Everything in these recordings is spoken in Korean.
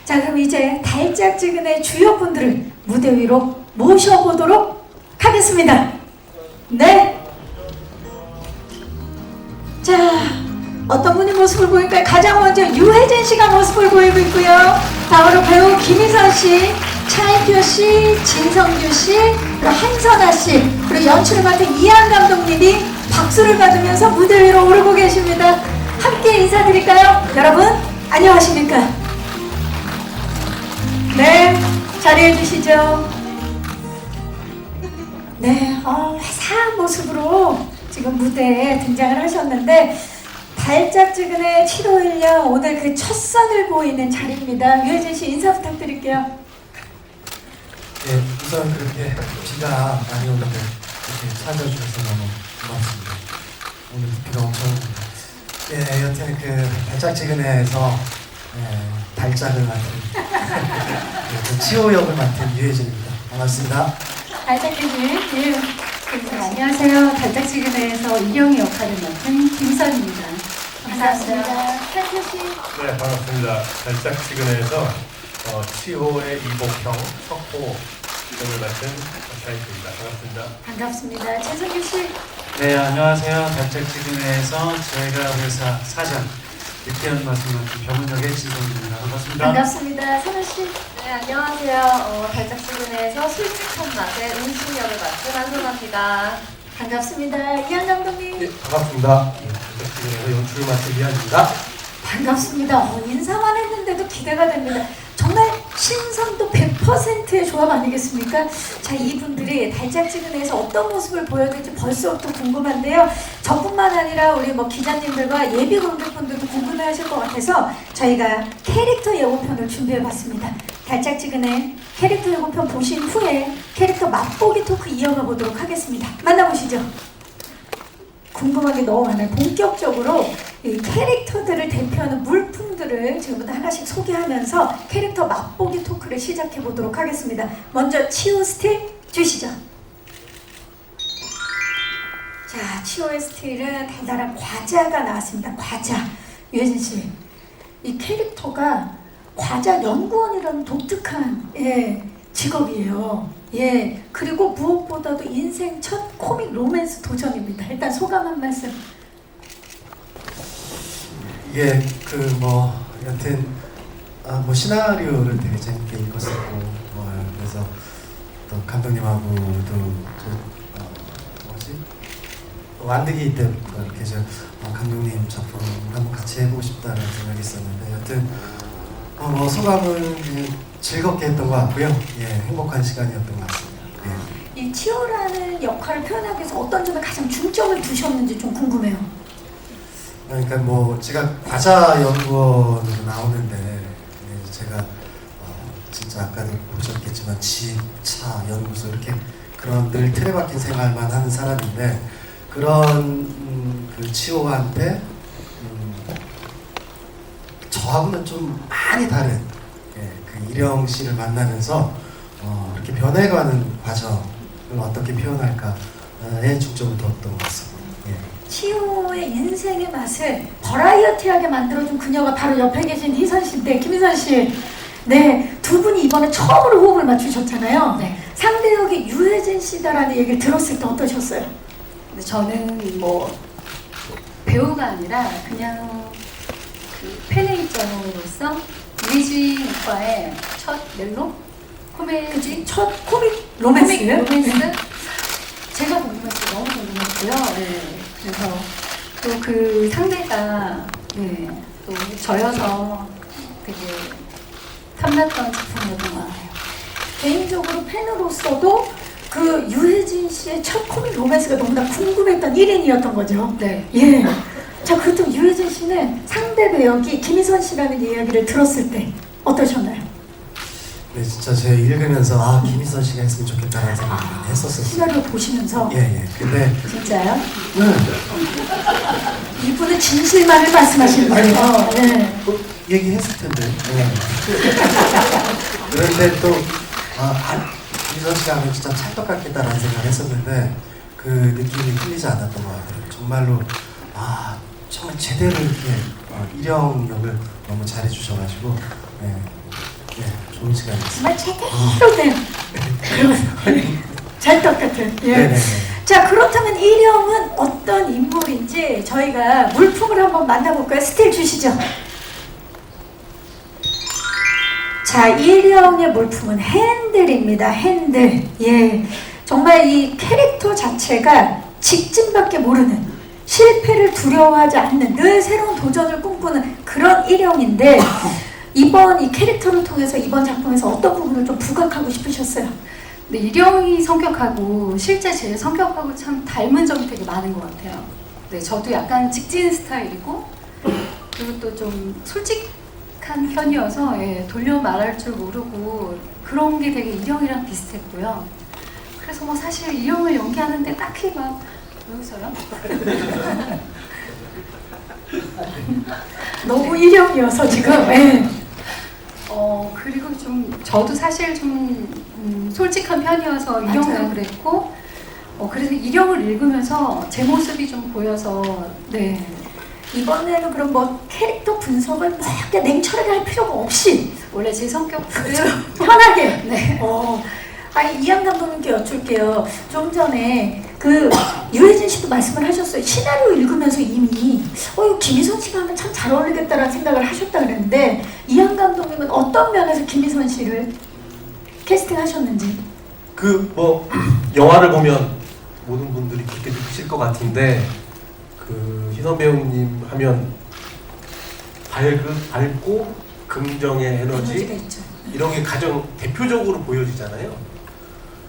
자, 그럼 이제 달짝지근의 주요 분들을 무대 위로 모셔보도록 하겠습니다. 네. 자, 어떤 분이 모습을 보일까요? 가장 먼저 유혜진 씨가 모습을 보이고 있고요. 다음으로 배우 김희선 씨, 차인표 씨, 진성규 씨, 그리고 한선아 씨, 그리고 연출을 맡은 이한 감독님이 박수를 받으면서 무대 위로 오르고 계십니다. 함께 인사드릴까요? 여러분, 안녕하십니까? 네, 자리해 주시죠. 네, 화사한 모습으로 지금 무대에 등장을 하셨는데, 달짝지근의 7호1년 오늘 그 첫 선을 보이는 자리입니다. 유혜진 씨 인사 부탁드릴게요. 예, 우선 그렇게 비가 많이 오는데 이렇게 찾아주셔서 너무 고맙습니다. 오늘 비가 엄청 옵니다. 예, 여튼 그 달짝지근해에서 달짝을 맡은 그 치호 역을 맡은 유혜진입니다. 반갑습니다. 달짝지근, 예. 안녕하세요. 달짝지근해에서 이경희 역할을 맡은 김선입니다. 반갑습니다. 차인표 씨. 네, 반갑습니다. 달짝지근해에서 치호의 이복형 석호 역을 맡은 차인표입니다. 반갑습니다. 반갑습니다. 최성규 씨. 네, 안녕하세요. 달짝지근해에서 제가 회사 사장 느끼한 맛을 맡은 병은역의 진성규입니다. 반갑습니다. 반갑습니다. 선아 씨. 네, 안녕하세요. 달짝지근해에서 솔직한 맛의 음식 역을 맡은 한선아입니다. 반갑습니다. 이한 감독님. 네, 반갑습니다. 달짝지근해에서 연출을 맡은 이한입니다. 반갑습니다. 인사만 했는데도 기대가 됩니다. 정말 신선도 100%의 조합 아니겠습니까? 자, 이분들이 달짝지근해서 어떤 모습을 보여줄지 벌써부터 궁금한데요. 저뿐만 아니라 우리 기자님들과 예비 관객분들도 궁금해하실 것 같아서 저희가 캐릭터 예고편을 준비해봤습니다. 달짝지근해 캐릭터 예고편 보신 후에 캐릭터 맛보기 토크 이어가 보도록 하겠습니다. 만나보시죠. 궁금한 게 너무 많아요. 본격적으로 이 캐릭터들을 대표하는 물품들을 지금부터 하나씩 소개하면서 캐릭터 맛보기 토크를 시작해 보도록 하겠습니다. 먼저 치호 스틸 주시죠. 자, 치호의 스틸은 달달한 과자가 나왔습니다. 과자. 유혜진 씨, 이 캐릭터가 과자 연구원이라는 독특한 직업이에요. 예, 그리고 무엇보다도 인생 첫 코믹 로맨스 도전입니다. 일단 소감 한 말씀. 이게 여튼 시나리오를 되게 재밌게 읽었었고 그래서 또 감독님하고도 완득이 때부터 이렇게 감독님 작품 한번 같이 해보고 싶다는 생각이 있었는데 여튼 소감은 즐겁게 했던 것 같고요. 예, 행복한 시간이었던 것 같습니다. 예. 이 치호라는 역할을 표현하기 위해서 어떤 점에 가장 중점을 두셨는지 좀 궁금해요. 그러니까 제가 과자 연구원으로 나오는데 제가 진짜 아까도 보셨겠지만 집, 차, 연구소 이렇게 그런 늘 틀에 박힌 생활만 하는 사람인데 그런 그 치호한테 저하고는 좀 많이 다른 그 일영 씨를 만나면서 이렇게 변해가는 과정을 어떻게 표현할까에 중점을 두었던 것 같습니다. 예. 치호의 인생의 맛을 버라이어티하게 만들어준 그녀가 바로 옆에 계신 희선 씨인데, 김희선 씨. 네, 두 분이 이번에 처음으로 호흡을 맞추셨잖아요. 네. 상대 역이 유혜진 씨다라는 얘기를 들었을 때 어떠셨어요? 근데 저는 배우가 아니라 그냥 팬에이저로서 유해진 오빠의 첫 멜로? 코미디? 첫 코믹 로맨스? 로맨스? 제가 궁금했어요. 너무 궁금했고요. 네. 그래서 또 그 상대가 또 저여서 되게 탐났던 작품이었던 것 같아요. 개인적으로 팬으로서도 그 유혜진 씨의 첫 코믹 로맨스가 너무나 궁금했던 1인이었던 거죠. 네. 예. 자, 그렇다면 유혜진 씨는 상대 배역이 김희선 씨라는 이야기를 들었을 때 어떠셨나요? 네, 진짜 제가 읽으면서 김희선 씨가 했으면 좋겠다는 생각을 많이 했었어요. 시나리오 보시면서. 예. 근데 진짜요? 이분은 진실만을 말씀하시는 거예요. 네. 얘기했을 텐데. 네. 그런데 또 김희선 씨가 하면 진짜 찰떡 같겠다라는 생각을 했었는데 그 느낌이 틀리지 않았던 것 같아요. 정말로 정말 제대로 이렇게 일영 역을 너무 잘해주셔가지고 좋은 시간이었습니다. 정말 제대로 된 그런 찰떡 같은. 예. 네네네. 자, 그렇다면 일영은 어떤 인물인지 저희가 물품을 한번 만나볼까요? 스틸 주시죠. 자, 일영의 물품은 핸들입니다. 핸들. 예. 정말 이 캐릭터 자체가 직진밖에 모르는, 실패를 두려워하지 않는, 늘 새로운 도전을 꿈꾸는 그런 일영인데, 이번 이 캐릭터를 통해서 이번 작품에서 어떤 부분을 좀 부각하고 싶으셨어요? 네, 일영이 성격하고 실제 제 성격하고 참 닮은 점이 되게 많은 것 같아요. 네, 저도 약간 직진 스타일이고 그리고 또 좀 솔직한 편이어서 예, 돌려 말할 줄 모르고 그런 게 되게 일영이랑 비슷했고요. 그래서 뭐 사실 일영을 연기하는데 딱히 막 여기서요? 너무 일영이어서 지금. 예. 그리고 좀 저도 사실 좀 솔직한 편이어서 맞아요. 일영을 그랬고 그래서 일영을 읽으면서 제 모습이 좀 보여서 네. 이번에는 그럼 뭐 캐릭터 분석을 뭐 이렇게 냉철하게 할 필요가 없이 원래 제 성격 그대로 편하게. 네. 아니, 이한 감독님께 여쭐게요. 좀 전에 그 유해진 씨도 말씀을 하셨어요. 시나리오 읽으면서 이미 이거 김희선 씨가 하면 참 잘 어울리겠다라는 생각을 하셨다 그랬는데, 이한 감독님은 어떤 면에서 김희선 씨를 캐스팅하셨는지. 그 뭐 영화를 보면 모든 분들이 그렇게 느끼실 것 같은데 그 희선 배우님 하면 밝고 긍정의 에너지가 에너지 있죠. 이런 게 가장 대표적으로 보여지잖아요.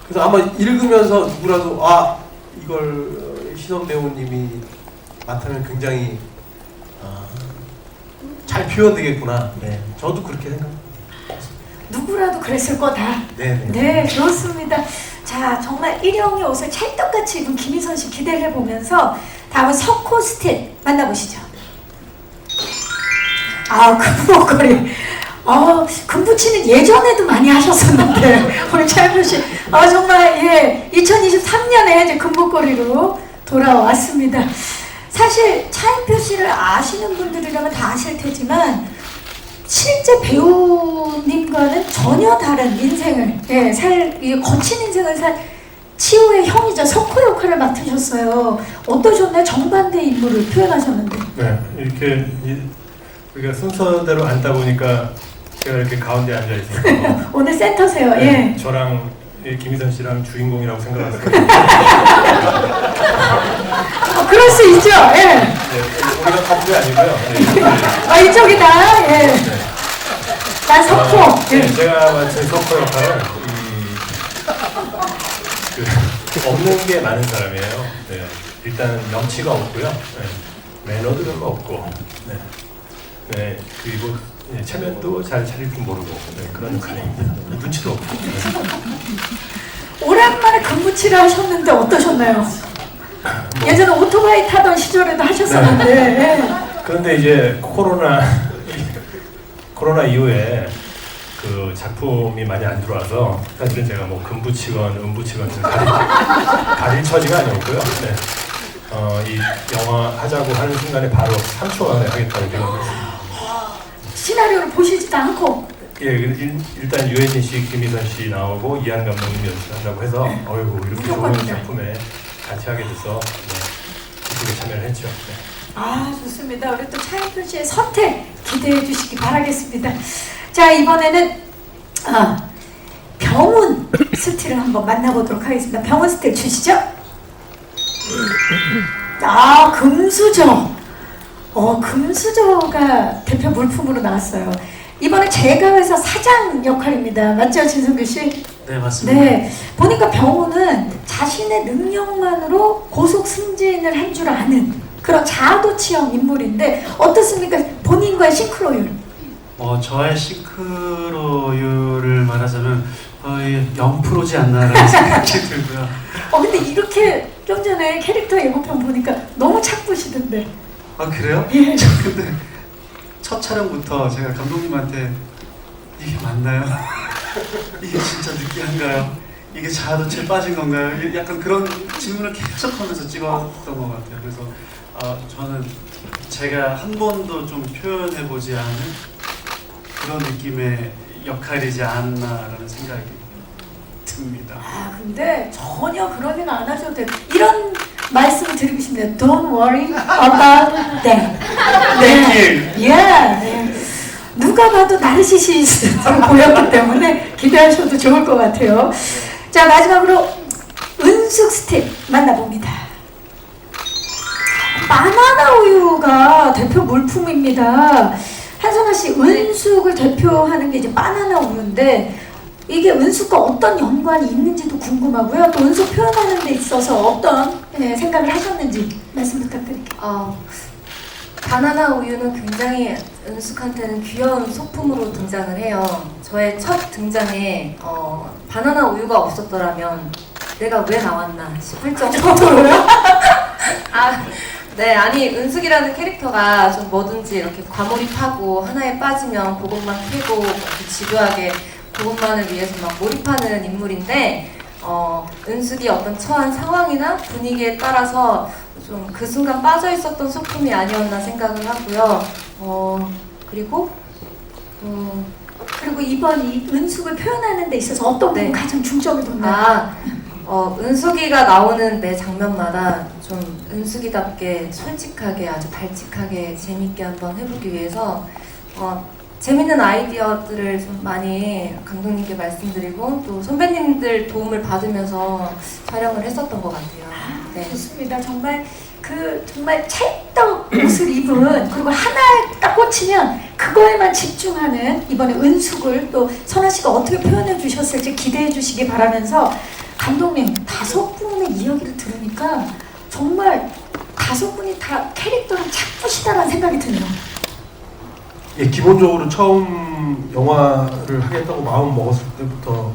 그래서 아마 읽으면서 누구라도 이걸 희선 배우님이 맡으면 굉장히 잘 표현되겠구나. 네, 저도 그렇게 생각합니다. 누구라도 그랬을 거다. 네. 네, 좋습니다. 자, 정말 일영의 옷을 찰떡같이 입은 김희선 씨 기대를 해보면서 다음은 석호 스틸 만나보시죠. 금목걸이. 금붙이는 예전에도 많이 하셨었는데 우리 차인표 씨, 정말 예, 2023년에 이제 금목걸이로 돌아왔습니다. 사실 차인표 씨를 아시는 분들이라면 다 아실 테지만 실제 배우님과는 전혀 다른 인생을 거친 인생을 산 치호의 형이자 석호 역할을 맡으셨어요. 어떠셨나요? 정반대 인물을 표현하셨는데. 네, 이렇게 우리가 순서대로 앉다 보니까 제가 이렇게 가운데 앉아 있어서 오늘 센터세요. 예. 저랑 김희선 씨랑 주인공이라고 생각했어요. 그럴 수 있죠. 예. 네, 우리가 커플이 아니고요. 네, 이쪽이다. 예. 난 석호. 네, 제가 맡은 석호 역할은 없는 게 많은 사람이에요. 네, 일단 명치가 없고요. 네, 매너도 별로 없고, 네, 그리고 체면도 잘 차릴 줄 모르고 그런 역할입니다. 눈치도 없고. 오랜만에 금붙이를 하셨는데 어떠셨나요? 예전에 오토바이 타던 시절에도 하셨었는데. 예. 그런데 이제 코로나 이후에 그 작품이 많이 안 들어와서 사실은 제가 뭐 금붙이건 은붙이건 가릴 처지가 아니었고요. 네. 이 영화 하자고 하는 순간에 바로 3초 안에 하겠다고 되거든요. 시나리오를 보시지도 않고. 예, 일단 유해진 씨, 김희선 씨 나오고 이한 감독님 연출한다고 해서 어이구 이렇게 좋은 무조건이다. 작품에 같이 하게 돼서 기쁘게 참여를 했죠. 네. 좋습니다. 우리 또 차인표 씨의 선택 기대해 주시기 바라겠습니다. 자, 이번에는 병훈 스틸을 한번 만나보도록 하겠습니다. 병훈 스틸 주시죠. 금수저. 금수저가 대표 물품으로 나왔어요. 이번에 제가 회사 사장 역할입니다. 맞죠, 진성규 씨? 네, 맞습니다. 네. 보니까 병훈은 자신의 능력만으로 고속 승진을 한 줄 아는 그런 자아도취형 인물인데 어떻습니까? 본인과의 싱크로율. 저의 싱크로율을 말하자면 거의 0%지 않나라는 생각이 들고요. 근데 이렇게 좀 전에 캐릭터 예고편 보니까 너무 착부시던데. 그래요? 예. 근데 첫 촬영부터 제가 감독님한테 이게 맞나요? 이게 진짜 느끼한가요? 이게 자아도취에 빠진 건가요? 약간 그런 질문을 계속하면서 찍었던 것 같아요. 그래서 저는 제가 한 번도 좀 표현해보지 않은 그런 느낌의 역할이지 않나라는 생각이 듭니다. 아 근데 전혀 그런 일 안 하셔도 돼요. 이런 말씀을 드리고 싶네요. Don't worry about that. Thank you. 네. 누가 봐도 나르시시스트로 보였기 때문에 기대하셔도 좋을 것 같아요. 자 마지막으로 은숙 스텝 만나봅니다. 바나나 우유가 대표 물품입니다. 한선아 씨, 은숙을 대표하는 게 이제 바나나 우유인데 이게 은숙과 어떤 연관이 있는지도 궁금하고요. 또 은숙 표현하는 데 있어서 어떤 생각을 하셨는지 말씀 부탁드릴게요. 바나나 우유는 굉장히 은숙한테는 귀여운 소품으로 등장을 해요. 저의 첫 등장에 바나나 우유가 없었더라면 내가 왜 나왔나 싶을 정도로요. 네, 아니 은숙이라는 캐릭터가 좀 뭐든지 이렇게 과몰입하고 하나에 빠지면 그것만 캐고 이렇게 집요하게 그것만을 위해서 막 몰입하는 인물인데 은숙이 어떤 처한 상황이나 분위기에 따라서 좀 그 순간 빠져 있었던 소품이 아니었나 생각을 하고요. 그리고 이번 이 은숙을 표현하는 데 있어서 어떤 부분 네. 가장 중점을 뒀나요? 은숙이가 나오는 매 장면마다 좀 은숙이답게 솔직하게 아주 발칙하게 재밌게 한번 해보기 위해서 재밌는 아이디어들을 좀 많이 감독님께 말씀드리고 또 선배님들 도움을 받으면서 촬영을 했었던 것 같아요. 네. 좋습니다. 정말 정말 찰떡 옷을 입은 그리고 하나에 딱 꽂히면 그거에만 집중하는 이번에 은숙을 또 선아 씨가 어떻게 표현해 주셨을지 기대해 주시기 바라면서 감독님 5분의 이야기를 들으니까 정말 5분이 다 캐릭터를 착붙이다라는 생각이 드네요. 예, 기본적으로 처음 영화를 하겠다고 마음 먹었을 때부터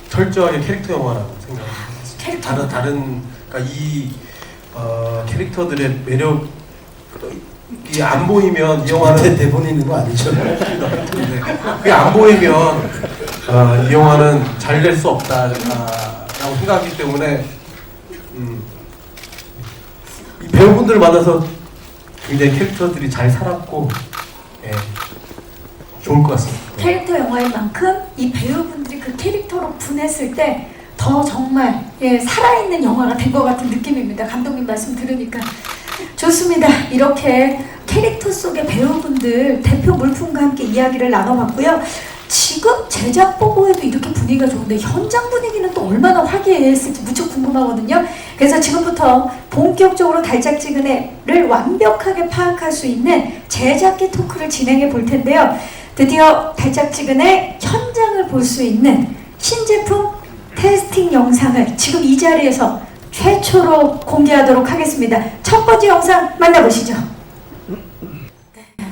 철저하게 캐릭터 영화라고 생각했어요. 다른 그러니까 이 캐릭터들의 매력이 안 보이면 이 영화는 대본에 있는 거 아니죠? 그게 안 보이면 이 영화는 잘 될 수 없다라고 생각하기 때문에 이 배우분들 만나서 굉장히 캐릭터들이 잘 살았고 좋을 것 같습니다. 캐릭터 영화인 만큼 이 배우분들이 그 캐릭터로 분했을 때 더 정말 살아있는 영화가 된 것 같은 느낌입니다. 감독님 말씀 들으니까 좋습니다. 이렇게 캐릭터 속의 배우분들 대표 물품과 함께 이야기를 나눠봤고요. 지금 제작 보고에도 이렇게 분위기가 좋은데 현장 분위기는 또 얼마나 화기애애했을지 무척 궁금하거든요. 그래서 지금부터 본격적으로 달짝지근해를 완벽하게 파악할 수 있는 제작기 토크를 진행해 볼 텐데요. 드디어 달짝지근해 현장을 볼 수 있는 신제품 테스팅 영상을 지금 이 자리에서 최초로 공개하도록 하겠습니다. 첫 번째 영상 만나보시죠.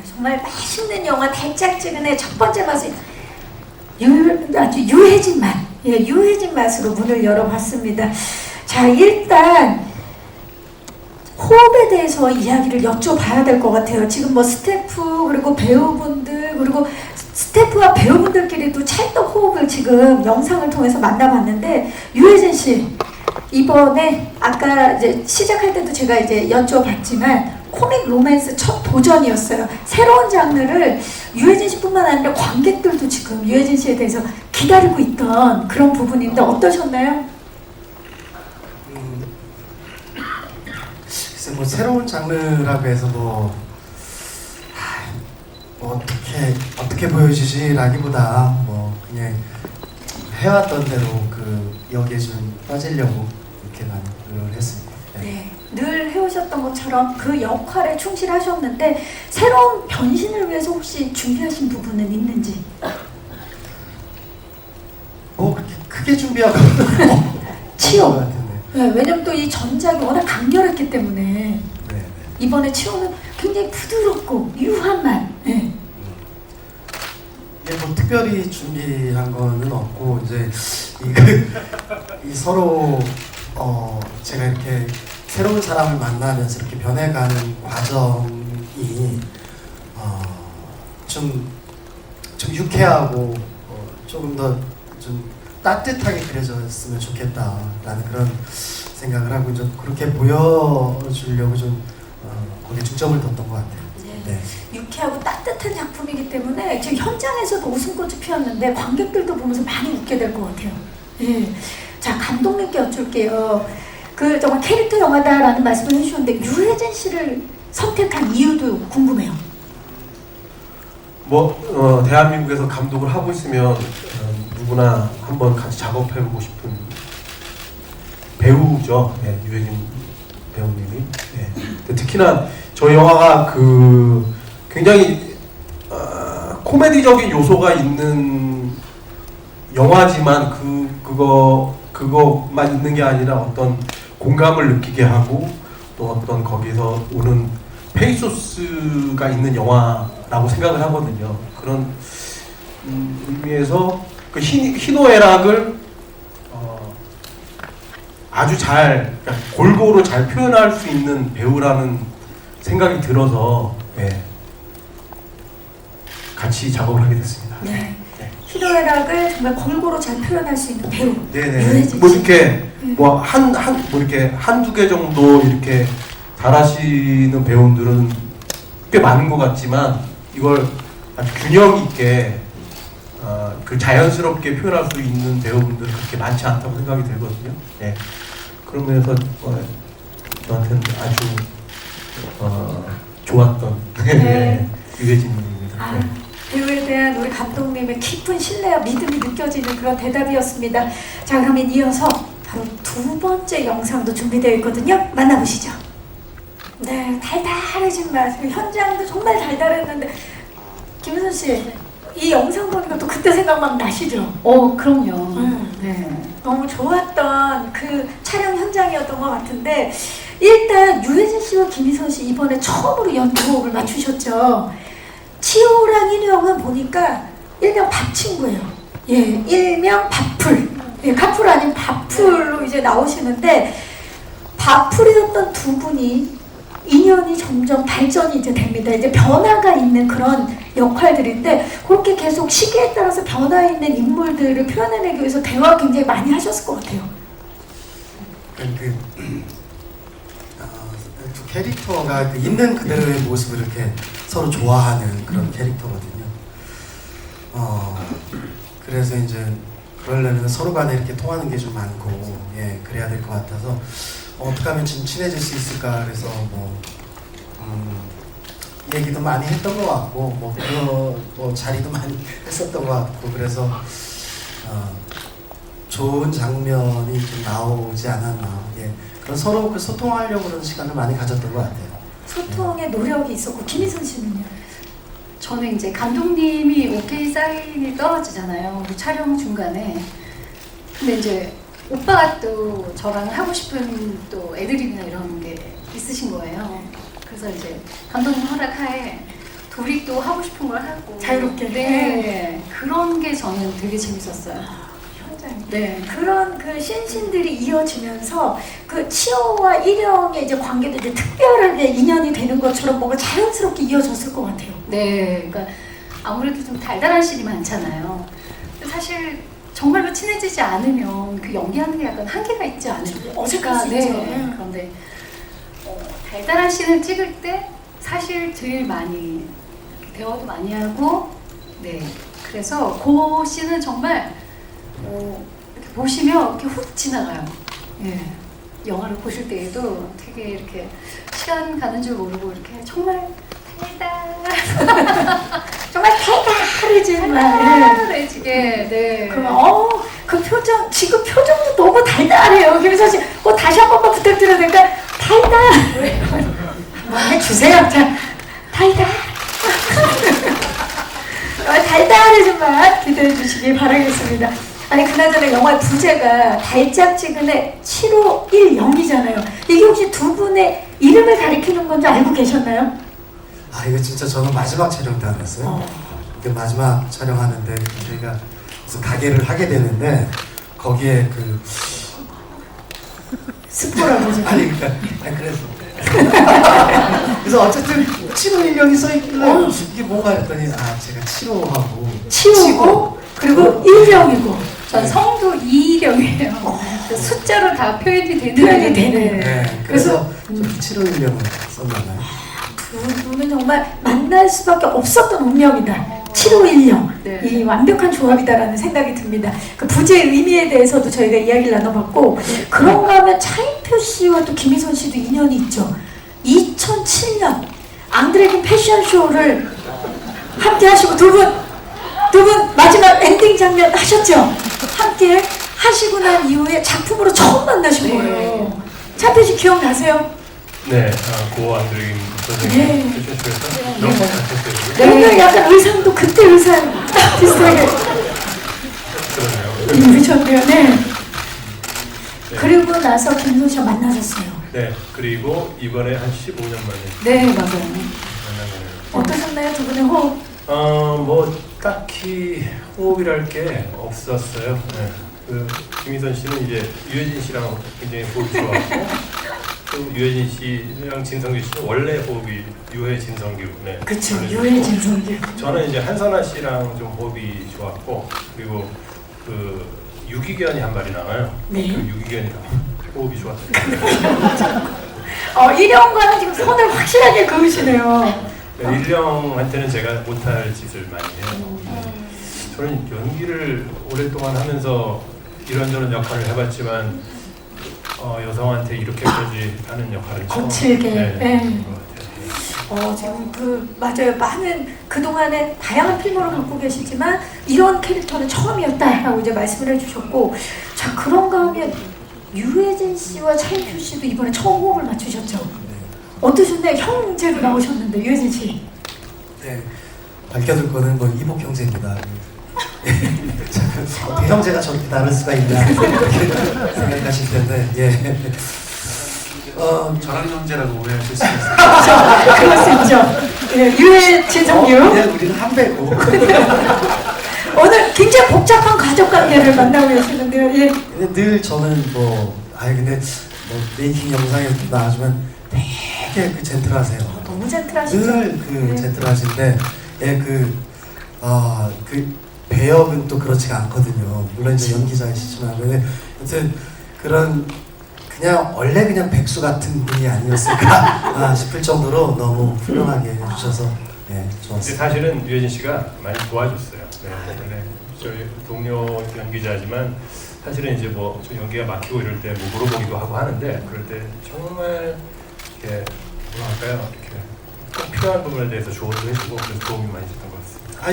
정말 맛있는 영화 달짝지근해 첫 번째 맛은 아주 유해진 맛, 유해진 맛으로 문을 열어봤습니다. 자, 일단 호흡에 대해서 이야기를 여쭤봐야 될 것 같아요. 지금 뭐 스태프 그리고 배우분들 그리고 스태프와 배우분들끼리도 찰떡 호흡을 지금 영상을 통해서 만나봤는데 유해진 씨 이번에 아까 이제 시작할 때도 제가 이제 여쭤봤지만 코믹 로맨스 첫 도전이었어요. 새로운 장르를 유해진 씨뿐만 아니라 관객들도 지금 유해진 씨에 대해서 기다리고 있던 그런 부분인데 어떠셨나요? 글쎄 뭐 새로운 장르라고 해서 어떻게 보여주지라기보다 뭐 그냥 해왔던 대로 그 여기에 좀 빠지려고 이렇게만 노력을 했습니다. 네, 늘 해오셨던 것처럼 그 역할에 충실하셨는데 새로운 변신을 위해서 혹시 준비하신 부분은 있는지? 그렇게 크게 준비하고 치유. 네, 왜냐면 또 이 전작이 워낙 강렬했기 때문에 이번에 치유는 굉장히 부드럽고 유한 맛. 네. 뭐 특별히 준비한 거는 없고 이제 이 서로 제가 이렇게 새로운 사람을 만나면서 이렇게 변해가는 과정이 좀 유쾌하고 조금 더 좀 따뜻하게 그려졌으면 좋겠다라는 그런 생각을 하고 좀 그렇게 보여주려고 좀 거기에 중점을 뒀던 것 같아요. 네, 네. 유쾌하고 따뜻한 작품이기 때문에 지금 현장에서도 웃음꽃이 피었는데 관객들도 보면서 많이 웃게 될 것 같아요. 예. 자, 감독님께 여쭐게요. 그 정말 캐릭터 영화다라는 말씀을 해주셨는데 유해진 씨를 선택한 이유도 궁금해요. 대한민국에서 감독을 하고 있으면 누구나 한번 같이 작업해보고 싶은 배우죠. 네, 유해진 배우님이. 네. 근데 특히나 저희 영화가 굉장히 코미디적인 요소가 있는 영화지만 그거만 있는 게 아니라 어떤 공감을 느끼게 하고 또 어떤 거기서 오는 페이소스가 있는 영화라고 생각을 하거든요. 그런 의미에서 그 희노애락을 아주 잘, 그러니까 골고루 잘 표현할 수 있는 배우라는 생각이 들어서 같이 작업을 하게 됐습니다. 네. 희노애락을 정말 골고루 잘 표현할 수 있는 배우 네네. 유해진 뭐 씨. 이렇게 이렇게 한두 개 정도 이렇게 잘하시는 배우들은 꽤 많은 것 같지만 이걸 아주 균형 있게 그 자연스럽게 표현할 수 있는 배우분들은 그렇게 많지 않다고 생각이 들거든요. 예. 그런 면에서 저한테는 아주 좋았던 네. 유해진님입니다. 아, 네. 배우에 대한 우리 감독님의 깊은 신뢰와 믿음이 느껴지는 그런 대답이었습니다. 자, 그러면 이어서 바로 두 번째 영상도 준비되어 있거든요. 만나보시죠. 네, 달달해진 맛. 현장도 정말 달달했는데 김은선 씨, 이 영상 보니까 또 그때 생각만 나시죠? 그럼요. 네. 너무 좋았던 그 촬영 현장이었던 것 같은데 일단 유해진 씨와 김희선 씨 이번에 처음으로 연주호흡을 맞추셨죠. 치호랑 일명은 보니까 일명 밥친구예요. 예, 일명 밥풀. 예, 카풀 아닌 밥풀로 이제 나오시는데 밥풀이었던 두 분이 인연이 점점 발전이 이제 됩니다. 이제 변화가 있는 그런 역할들인데 그렇게 계속 시기에 따라서 변화 있는 인물들을 표현해내기 위해서 대화 굉장히 많이 하셨을 것 같아요. 두 캐릭터가 있는 그대로의 모습을 이렇게 서로 좋아하는 그런 캐릭터거든요. 그래서 이제 그러려면 서로 간에 이렇게 통하는 게 좀 많고, 예, 그래야 될 것 같아서 어떻게 하면 좀 친해질 수 있을까 그래서 얘기도 많이 했던 것 같고, 자리도 많이 했었던 것 같고, 그래서 좋은 장면이 좀 나오지 않았나. 예. 그런 서로 그 소통하려고 그런 시간을 많이 가졌던 것 같아요. 소통의 노력이 있었고 김희선 씨는요? 저는 이제 감독님이 오케이 사인이 떨어지잖아요. 우리 촬영 중간에. 근데 이제 오빠가 또 저랑 하고 싶은 또 애드립이나 이런 게 있으신 거예요. 그래서 이제 감독님 허락하에 둘이 또 하고 싶은 걸 하고 자유롭게. 네. 그런 게 저는 되게 재밌었어요. 현장. 네. 그런 그 신신들이 이어지면서 그 치호와 일영의 이제 관계도 이제 특별하게 인연이 되는 것처럼 뭔가 자연스럽게 이어졌을 것 같아요. 네. 그러니까 아무래도 좀 달달한 씬이 많잖아요. 근데 사실 정말로 친해지지 않으면 그 연기하는 게 약간 한계가 있지 않을까. 어색할 수 네. 있죠. 그런데 달달한 씬을 찍을 때 사실 제일 많이 대화도 많이 하고, 네. 그래서 그 씬은 정말 이렇게 보시면 이렇게 훅 지나가요. 예. 영화를 보실 때에도 되게 이렇게 시간 가는 줄 모르고 이렇게 정말 정말 달달해지는 달달해지게. 네. 그럼 그 표정 지금 표정도 너무 달달해요. 김희선 씨, 다시 한 번만 부탁드려도 될까? 달달. 해주세요. 자, 달달. 달달해진 맛 기대해 주시기 바라겠습니다. 아니 그나저나 영화 부제가 달짝지근의 7510이잖아요. 이게 혹시 두 분의 이름을 가리키는 건지 알고 계셨나요? 아, 이거 진짜 저는 마지막 촬영 때 알았어요. 근데 마지막 촬영하는데 저희가 무슨 가게를 하게 되는데 거기에 그 스포라고 지금. 그래서 그래서 어쨌든 7510이 써있길래 이게 뭔가 했더니 제가 7호하고 치우고 그리고 일령이고 전 성도 이령이에요. 숫자로 다 표현이 되는. 표현이 되는. 네, 그래서 7510을 썼나봐요. 두 분은 정말 만날 수밖에 없었던 운명이다. 7510 네. 이 완벽한 조합이다라는 생각이 듭니다. 그 부제의 의미에 대해서도 저희가 이야기를 나눠봤고 그런가 하면 차인표 씨와 또 김희선 씨도 인연이 있죠. 2007년 앙드레긴 패션쇼를 함께 하시고 두 분 마지막 엔딩 장면 하셨죠? 함께 하시고 난 이후에 작품으로 처음 만나신 거예요. 차인표 씨 기억나세요? 네, 고 안드레김 네. 선생님 패션쇼에서 너무 잘 네. 오늘 약간 의상도 그때 의상 비슷하게 그러네요. 입으셨네요. 네. 그리고 나서 김선 씨와 만나셨어요. 네, 그리고 이번에 한 15년 만에 네, 맞아요. 만난 거네요. 어떠셨나요, 두 분의 호흡? 뭐 딱히 호흡이랄 게 없었어요. 네. 그 김희선 씨는 이제 유해진 씨랑 굉장히 호흡이 좋았고 또 유해진 씨랑 진성규 씨는 원래 호흡이 유해 진성규. 네. 그쵸, 유해진 성규. 저는 이제 한선아 씨랑 좀 호흡이 좋았고 그리고 그 유기견이 한 마리 나와요. 네. 그 유기견이랑 호흡이 좋았어요. 일영과는 지금 선을 확실하게 그으시네요. 네, 일령한테는 제가 못할 짓을 많이 해요. 저는 연기를 오랫동안 하면서 이런저런 역할을 해봤지만 여성한테 이렇게까지 하는 역할은 처음. 거칠게. 네, 네. 그런 것 같아요. 지금 맞아요. 많은 그동안에 다양한 필모를 갖고 계시지만 이런 캐릭터는 처음이었다라고 이제 말씀을 해주셨고 자 그런가 하면 유해진 씨와 차인표 씨도 이번에 처음 호흡을 맞추셨죠? 어떠셨나요? 형제로 나오셨는데 유해진 씨. 네, 밝혀둘 거는 뭐 이복 형제입니다. 어떻게 형제가 저렇게 다를 수가 있나 이렇게 생각하실 텐데 예. 저랑 형제라고 오해하실 수 있어요. 그럴 수 있죠. 예, 유해진 성규. 그냥 우리는 한 배고. 오늘 굉장히 복잡한 가족 관계를 만나고 계시는데요. 예. 근데 늘 저는 근데 메이킹 영상에 나와주면 되게 젠틀하세요. 너무 젠틀하시죠? 늘 젠틀하신데 배역은 또 그렇지가 않거든요. 물론 이제 연기자이시지만 근데 아무튼 그런 그냥 원래 그냥 백수 같은 분이 아니었을까 싶을 정도로 너무 훌륭하게 해주셔서 근데 좋았어요. 사실은 유해진 씨가 많이 도와줬어요. 네. 저희 동료 연기자지만 사실은 이제 좀 연기가 막히고 이럴 때 물어보기도 하고 하는데 그럴 때 정말 이렇게 뭐랄까요 이렇게 꼭 필요한 부분에 대해서 조언도 해주고 그래서 도움이 많이 됐던 것 같습니다.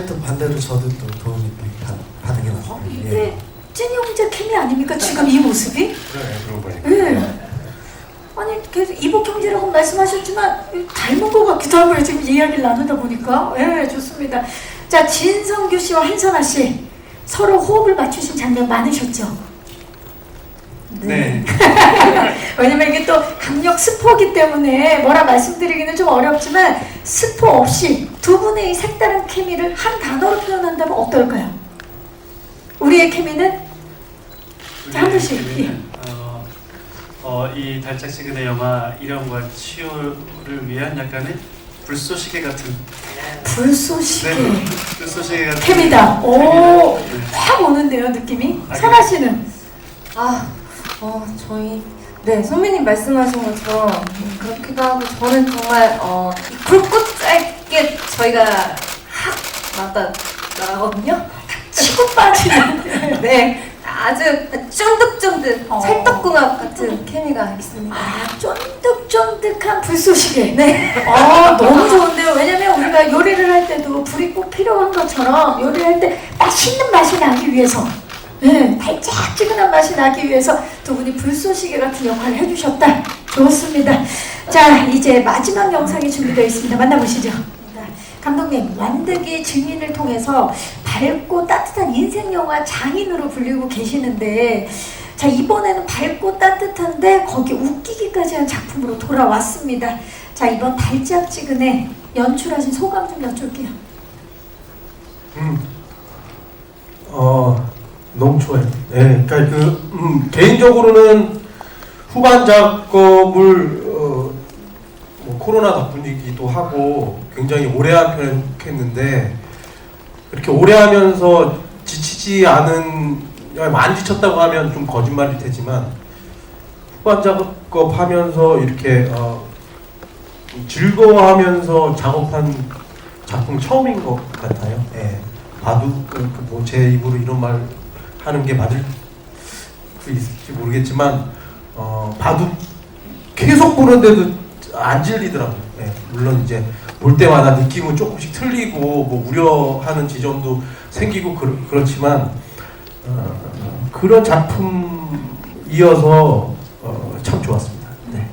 또 반대로 저도 또 도움이 받은 게 많아요. 이게 찐 형제 케미 아닙니까? 지금 이 모습이? 그러네 그러고 보니까. 예. 아니 계속 이복 형제라고 말씀하셨지만 닮은 것 같기도 하고요. 지금 이야기를 나누다 보니까. 예, 좋습니다. 자, 진성규 씨와 한선아 씨 서로 호흡을 맞추신 장면 많으셨죠? 네. 왜냐면 이게 또 강력 스포기 때문에 뭐라 말씀드리기는 좀 어렵지만 스포 없이 두 분의 이 색다른 케미를 한 단어로 표현한다면 어떨까요? 우리의 케미는? 자, 한 분씩. 이 달짝지근의 영화 이령과 치유를 위한 약간의 불쏘시개 같은 불쏘시개. 네, 불쏘시개 같은 케미다. 오, 네. 확 오는데요, 느낌이? 아, 선아 씨는? 저희 선배님 말씀하신 것처럼 그렇기도 하고 저는 정말 굵고 짧게 저희가 확 나가거든요. 치고 빠지는. 네, 아주 쫀득쫀득 어. 찰떡궁합 같은 케미가 있습니다. 쫀득쫀득한 불쏘시개. 네. 너무 좋은데요. 왜냐면 우리가 요리를 할 때도 불이 꼭 필요한 것처럼 요리를 할 때 맛있는 맛이 나기 위해서 달짝지근한 맛이 나기 위해서 두 분이 불쏘시개 같은 역할을 해주셨다. 좋습니다. 자, 이제 마지막 영상이 준비되어 있습니다. 만나보시죠. 감독님, 완득이 증인을 통해서 밝고 따뜻한 인생영화 장인으로 불리고 계시는데 자, 이번에는 밝고 따뜻한데 거기 웃기기까지 한 작품으로 돌아왔습니다. 자, 이번 달짝지근에 연출하신 소감 좀 여쭐게요. 너무 좋아요. 네, 그러니까 개인적으로는 후반 작업을 코로나 덕분이기도 하고 굉장히 오래 한 편에 속했는데 이렇게 오래 하면서 지치지 않은 안 지쳤다고 하면 좀 거짓말일 테지만 후반 작업하면서 이렇게 즐거워하면서 작업한 작품 처음인 것 같아요. 예. 바둑 뭐제 입으로 이런 말 하는 게 맞을 수 있을지 모르겠지만 바둑 계속 보는데도 안 질리더라고요. 예. 물론 이제 볼 때마다 느낌은 조금씩 틀리고 뭐 우려하는 지점도 생기고 그렇지만 그런 작품이어서 참 좋았습니다. 네.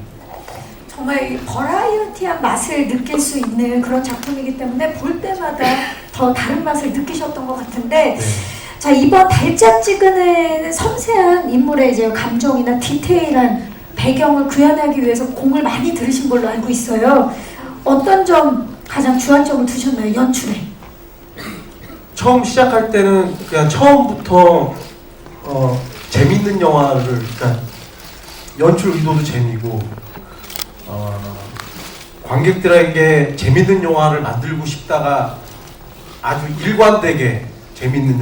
정말 이 버라이어티한 맛을 느낄 수 있는 그런 작품이기 때문에 볼 때마다 더 다른 맛을 느끼셨던 것 같은데 네. 자 이번 달짝지근에는 섬세한 인물의 이제 감정이나 디테일한 배경을 구현하기 위해서 공을 많이 들으신 걸로 알고 있어요. 어떤 점 가장 주안점을 두셨나요? 연출에? 처음 시작할 때는 그냥 처음부터 재밌는 영화를 그러니까 연출 의도도 재미고 관객들에게 재밌는 영화를 만들고 싶다가 아주 일관되게 재밌는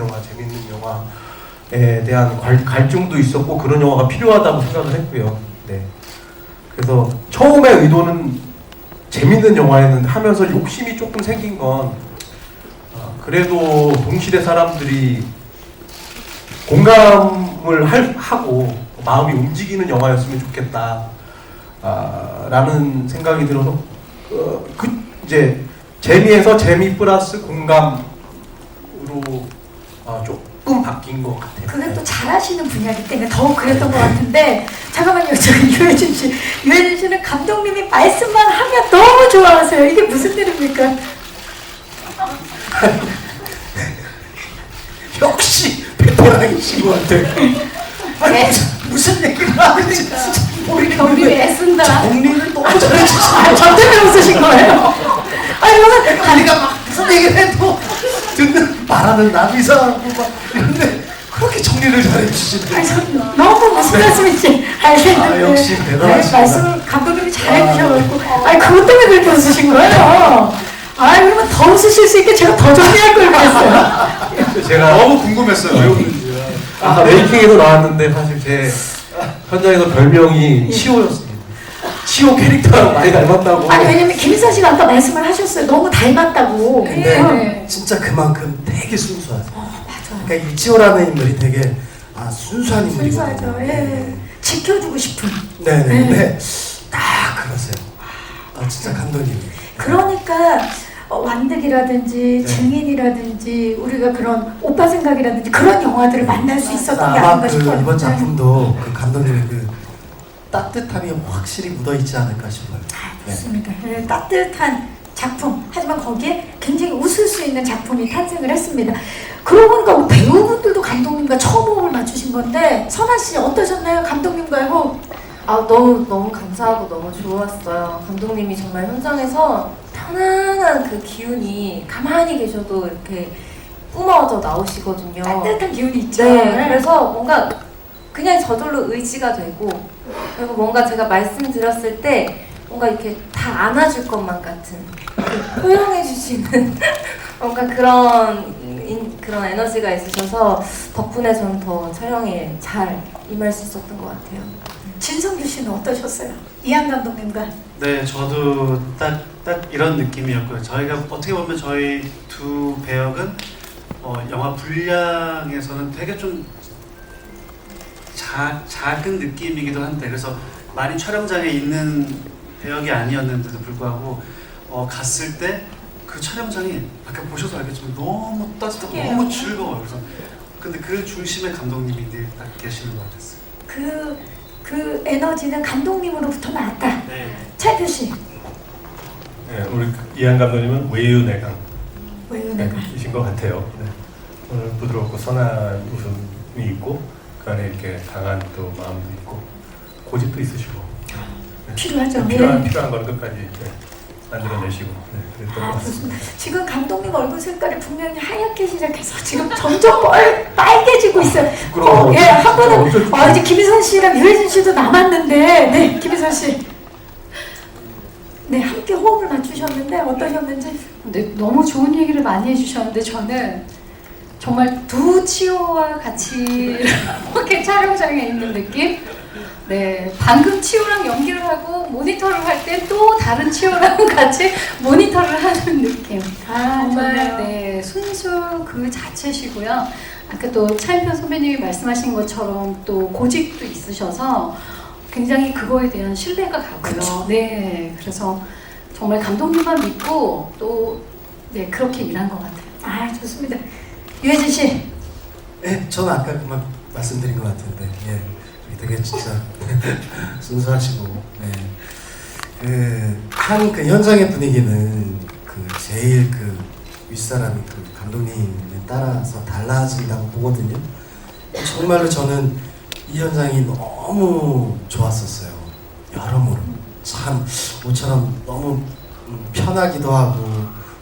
영화에 대한 갈증도 있었고 그런 영화가 필요하다고 생각을 했고요. 네. 그래서 처음에 의도는 재밌는 영화에는 하면서 욕심이 조금 생긴 건 그래도 동시대 사람들이 공감을 하고 마음이 움직이는 영화였으면 좋겠다 라는 생각이 들어서 이제 재미에서 재미 플러스 공감으로 조금 바뀐 것 같아요. 그게 또 잘하시는 분야이기 때문에 더욱 그랬던 것 같은데 잠깐만요. 저기 유해진 씨는 감독님이 말씀만 하면 너무 좋아하세요. 이게 무슨 일입니까? 역시 베테랑이신 것 같아요. 아니 네. 무슨 얘기를 하는지 우리 경비 애쓴다. 정리를 너무 잘해주시고 아, 저 때문에 웃으신 거예요? 아니 무슨 우리가 막 무슨 얘기를 해도 듣는 말하는 나도 이상하고 막 이런데 그렇게 정리를 잘해주시는데 아니, 너무 무슨 말씀인지 알겠는데 아, 역시 대단하십니다. 말씀을 감독님이 잘해주셔가지고 아니 그것 때문에 그렇게 웃으신 거예요? 아 그러면 더 웃으실 수 있게 제가 더 정리할 걸 그랬어요. 제가 너무 궁금했어요. 왜 웃는지. 아까 메이킹에도 나왔는데 사실 제 현장에서 별명이 치오였습니다. 치오 캐릭터랑 많이 닮았다고. 아니 왜냐면 김희선 씨가 아까 말씀을 하셨어요. 너무 닮았다고. 근데 네. 진짜 그만큼 되게 순수하죠. 맞아요. 그러니까 이치호라는 인물이 되게 순수한 인물이거든요. 순수하죠. 예. 지켜주고 싶은. 네네. 네. 근데 딱 그러세요. 진짜 감독님이. 그러니까 완득이라든지 네. 증인이라든지 우리가 그런 오빠 생각이라든지 그런 영화들을 만날 수 있었던 게 아마 아닌가 싶어요. 이번 네. 작품도 그 감독님의 그 따뜻함이 확실히 묻어있지 않을까 싶어요. 네. 좋습니다. 네, 따뜻한 작품. 하지만 거기에 굉장히 웃을 수 있는 작품이 탄생을 했습니다. 그러고 보니까 배우분들도 감독님과 처음 호흡을 맞추신 건데 선아 씨 어떠셨나요? 감독님과의 호흡. 너무 감사하고 너무 좋았어요. 감독님이 정말 현장에서 편안한 그 기운이 가만히 계셔도 이렇게 뿜어져 나오시거든요. 따뜻한 기운이 있죠. 네, 그래서 뭔가 그냥 저절로 의지가 되고 그리고 뭔가 제가 말씀드렸을 때 뭔가 이렇게 다 안아줄 것만 같은 포용해 주시는 뭔가 그런 에너지가 있으셔서 덕분에 저는 더 촬영에 잘 임할 수 있었던 것 같아요. 진성규 씨는 어떠셨어요? 이한 감독님과. 네, 저도 딱 이런 느낌이었고요. 저희가 어떻게 보면 저희 두 배역은 영화 분량에서는 되게 좀 작은 느낌이기도 한데 그래서 많이 촬영장에 있는 배역이 아니었는데도 불구하고 갔을 때 그 촬영장이 아까 보셔서 알겠지만 너무 따뜻하고 너무 즐거워요. 그래서 근데 그 중심에 감독님이 늘 딱 계시는 것 같았어요. 그 에너지는 감독님으로부터 나왔다. 네. 차이표 씨. 네, 우리 이한 감독님은 외유내강 왜요 내가? 이신 것 같아요. 네. 오늘 부드럽고 선한 웃음이 있고 그 안에 이렇게 강한 또 마음도 있고 고집도 있으시고 네. 필요하죠. 필요한 건 끝까지 만들어내시고 그랬던 것 같습니다. 좋습니다. 지금 감독님 얼굴 색깔이 분명히 하얗게 시작해서 지금 점점 빨개지고 있어요. 부끄러워. 예, 한 번은 어쩔 줄 이제 김희선 씨랑 유해진 씨도 남았는데, 네, 김희선 씨, 네 함께 호흡을 맞추셨는데 어떠셨는지? 근데 너무 좋은 얘기를 많이 해주셨는데 저는 정말 두 치오와 같이 이렇게 촬영장에 있는 느낌? 네, 방금 치호랑 연기를 하고 모니터를 할 때 또 다른 치호랑 같이 모니터를 하는 느낌. 아, 정말 좋네요. 네, 순수 그 자체시고요. 아까 또 차인표 선배님이 말씀하신 것처럼 또 고집도 있으셔서 굉장히 그거에 대한 신뢰가 가고요. 그쵸. 네, 그래서 정말 감독님만 믿고 또 네, 그렇게 일한 것 같아요. 아, 좋습니다. 유해진 씨. 예, 저는 아까 그만 말씀드린 것 같은데, 예, 되게 진짜 순수하시고, 예, 그 현장의 분위기는 그 제일 그 윗사람이 그 감독님에 따라서 달라진다고 보거든요. 정말로 저는 이 현장이 너무 좋았었어요. 여러모로 참 모처럼 너무 편하기도 하고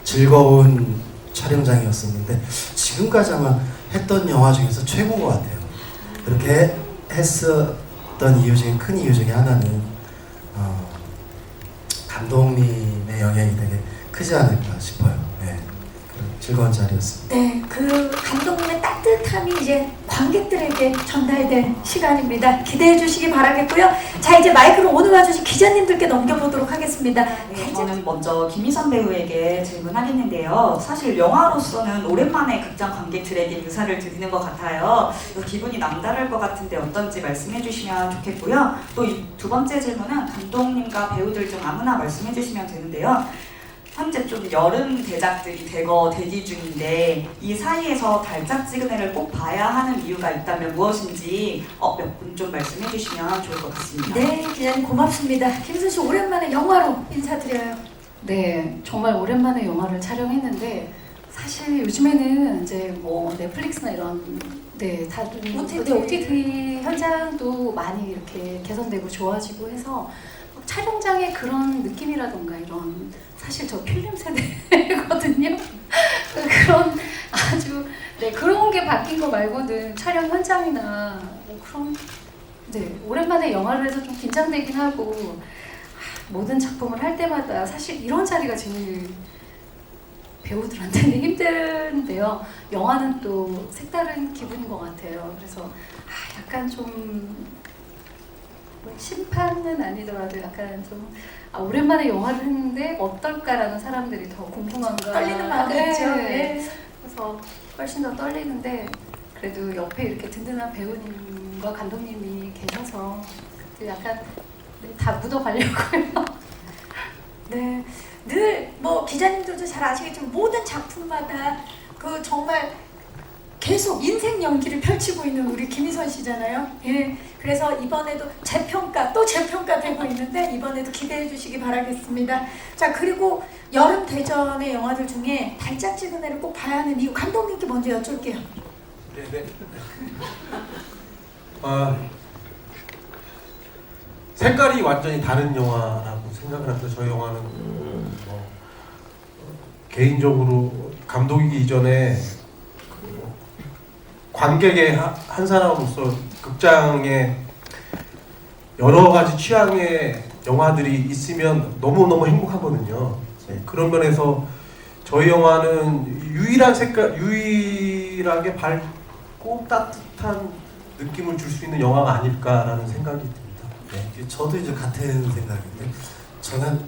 즐거운 촬영장이었었는데 지금까지 아마 했던 영화 중에서 최고인 것 같아요. 그렇게 했었던 이유 중에 큰 이유 중에 하나는 감독님의 영향이 되게 크지 않을까 싶어요. 네, 그런 즐거운 자리였습니다. 네, 그 감독님의 따뜻함이 이제 관객들에게 전달될 시간입니다. 기대해 주시기 바라겠고요. 자, 이제 마이크를 오늘 와주신 기자님들께 넘겨보도록 하겠습니다. 네, 저는 먼저 김희선 배우에게 질문하겠는데요. 사실 영화로서는 오랜만에 극장 관객들에게 인사를 드리는 것 같아요. 그래서 기분이 남다를 것 같은데 어떤지 말씀해 주시면 좋겠고요. 또 두 번째 질문은 감독님과 배우들 중 아무나 말씀해 주시면 되는데요. 현재 좀 여름 대작들이 대거 대기 중인데 이 사이에서 달짝지근해를 꼭 봐야 하는 이유가 있다면 무엇인지 몇 분 좀 말씀해 주시면 좋을 것 같습니다. 네, 기자님 고맙습니다. 김희선 씨 오랜만에 영화로 인사드려요. 네, 정말 오랜만에 영화를 촬영했는데 사실 요즘에는 이제 뭐 넷플릭스나 이런 네, 다른 OTT 현장도 많이 이렇게 개선되고 좋아지고 해서 촬영장의 그런 느낌이라던가 이런 사실 저 필름 세대거든요. 그런 아주 네, 그런 게 바뀐 거 말고는 촬영 현장이나 뭐 그런 네, 오랜만에 영화를 해서 좀 긴장되긴 하고 모든 작품을 할 때마다 사실 이런 자리가 제일 배우들한테는 힘든데요. 영화는 또 색다른 기분인 것 같아요. 그래서 약간 좀 심판은 아니더라도 약간 좀 오랜만에 영화를 했는데 어떨까라는 사람들이 더 궁금한가 떨리는 마음이 네. 있죠. 네. 그래서 훨씬 더 떨리는데 그래도 옆에 이렇게 든든한 배우님과 감독님이 계셔서 약간 다 묻어가려고요. 네, 늘 뭐 기자님들도 잘 아시겠지만 모든 작품마다 그 정말 계속 인생 연기를 펼치고 있는 우리 김희선 씨잖아요. 예, 그래서 이번에도 재평가 또 재평가되고 있는데 이번에도 기대해 주시기 바라겠습니다. 자, 그리고 여름 대전의 영화들 중에 달짝지근해를 꼭 봐야 하는 이유 감독님께 먼저 여쭐게요. 네네. 색깔이 완전히 다른 영화라고 생각을 합니다. 저희 영화는 개인적으로 감독이기 이전에 관객의 한 사람으로서 극장에 여러 가지 취향의 영화들이 있으면 너무너무 행복하거든요. 네, 그런 면에서 저희 영화는 유일하게 밝고 따뜻한 느낌을 줄 수 있는 영화가 아닐까라는 생각이 듭니다. 네, 저도 이제 같은 생각인데 저는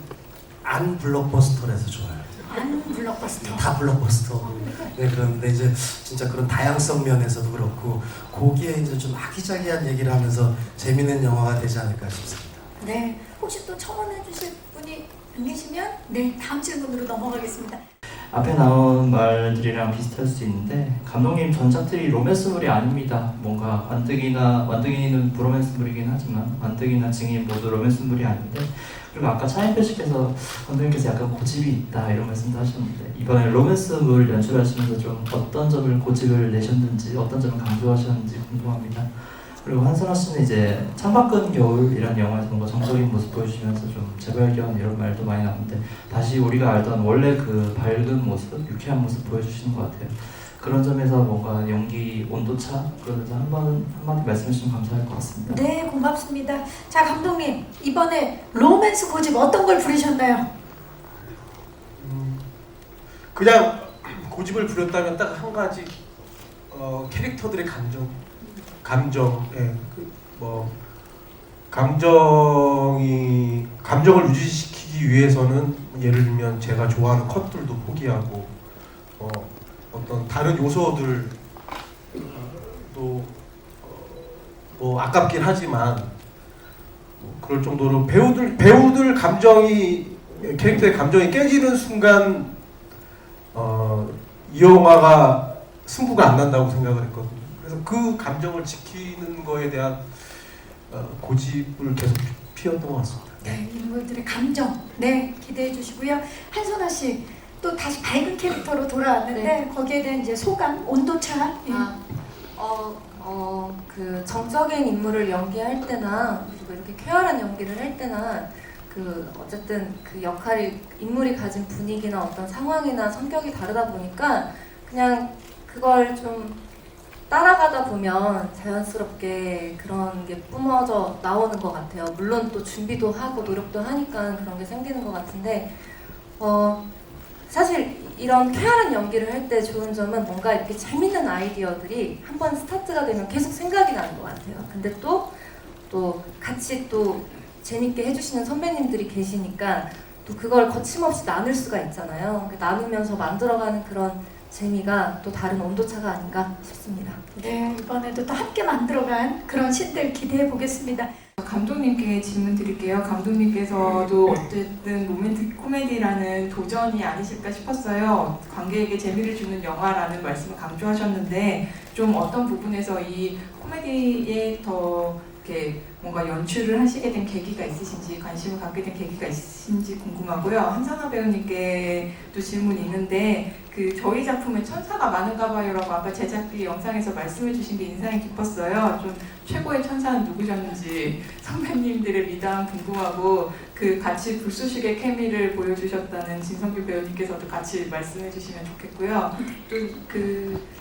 안 블록버스터라서 좋아요. 안 블록버스터. 다 블록버스터. 네, 그런데 이제 진짜 그런 다양성 면에서도 그렇고 거기에 이제 좀 아기자기한 얘기를 하면서 재밌는 영화가 되지 않을까 싶습니다. 네, 혹시 또 첨언해 주실 분이 안 계시면 네, 다음 질문으로 넘어가겠습니다. 앞에 나온 말들이랑 비슷할 수 있는데 감독님 전작들이 로맨스물이 아닙니다. 뭔가 완등이는 브로맨스물이긴 하지만 완등이나 증인 모두 로맨스물이 아닌데 그리고 아까 차인표 씨께서 감독님께서 약간 고집이 있다 이런 말씀도 하셨는데 이번에 로맨스물 연출하시면서 좀 어떤 점을 고집을 내셨는지 어떤 점을 강조하셨는지 궁금합니다. 그리고 한선아 씨는 이제 창밖은 겨울이라는 영화에서 뭔가 정적인 모습 보여주시면서 좀 재발견 이런 말도 많이 나오는데 다시 우리가 알던 원래 그 밝은 모습, 유쾌한 모습 보여주시는 것 같아요. 그런 점에서 뭔가 연기 온도차 그런 데서 한마디 말씀해 주시면 감사할 것 같습니다. 네, 고맙습니다. 자, 감독님 이번에 로맨스 고집 어떤 걸 부리셨나요? 그냥 고집을 부렸다면 딱 한 가지 캐릭터들의 감정, 감정을 유지시키기 위해서는 예를 들면 제가 좋아하는 컷들도 포기하고 어떤 다른 요소들도 뭐 아깝긴 하지만 그럴 정도로 배우들 캐릭터의 감정이 깨지는 순간 이 영화가 승부가 안 난다고 생각을 했거든요. 그래서 그 감정을 지키는 거에 대한 고집을 계속 피웠던 것 같습니다. 네, 인물들의 감정, 네, 기대해 주시고요. 한선아 씨, 또 다시 밝은 캐릭터로 돌아왔는데 네. 거기에 대한 이제 소감, 온도차. 예. 그 정적인 인물을 연기할 때나 그리고 이렇게 쾌활한 연기를 할 때나 그 어쨌든 그 역할이 인물이 가진 분위기나 어떤 상황이나 성격이 다르다 보니까 그냥 그걸 좀 따라가다 보면 자연스럽게 그런 게 뿜어져 나오는 것 같아요. 물론 또 준비도 하고 노력도 하니까 그런 게 생기는 것 같은데 사실 이런 쾌활한 연기를 할 때 좋은 점은 뭔가 이렇게 재밌는 아이디어들이 한번 스타트가 되면 계속 생각이 나는 것 같아요. 근데 또 같이 또 재밌게 해주시는 선배님들이 계시니까 또 그걸 거침없이 나눌 수가 있잖아요. 나누면서 만들어가는 그런 재미가 또 다른 온도차가 아닌가 싶습니다. 네, 이번에도 또 함께 만들어간 그런 신들 기대해 보겠습니다. 감독님께 질문 드릴게요. 감독님께서도 어쨌든 로맨틱 코미디라는 도전이 아니실까 싶었어요. 관객에게 재미를 주는 영화라는 말씀을 강조하셨는데 좀 어떤 부분에서 이 코미디에 더 이렇게 뭔가 연출을 하시게 된 계기가 있으신지, 관심을 갖게 된 계기가 있으신지 궁금하고요. 한선아 배우님께도 질문이 있는데 저희 작품에 천사가 많은가 봐요라고 아까 제작비 영상에서 말씀해 주신 게 인상이 깊었어요. 좀 최고의 천사는 누구셨는지 선배님들의 미담 궁금하고 같이 불쏘시개 케미를 보여주셨다는 진성규 배우님께서도 같이 말씀해 주시면 좋겠고요. 또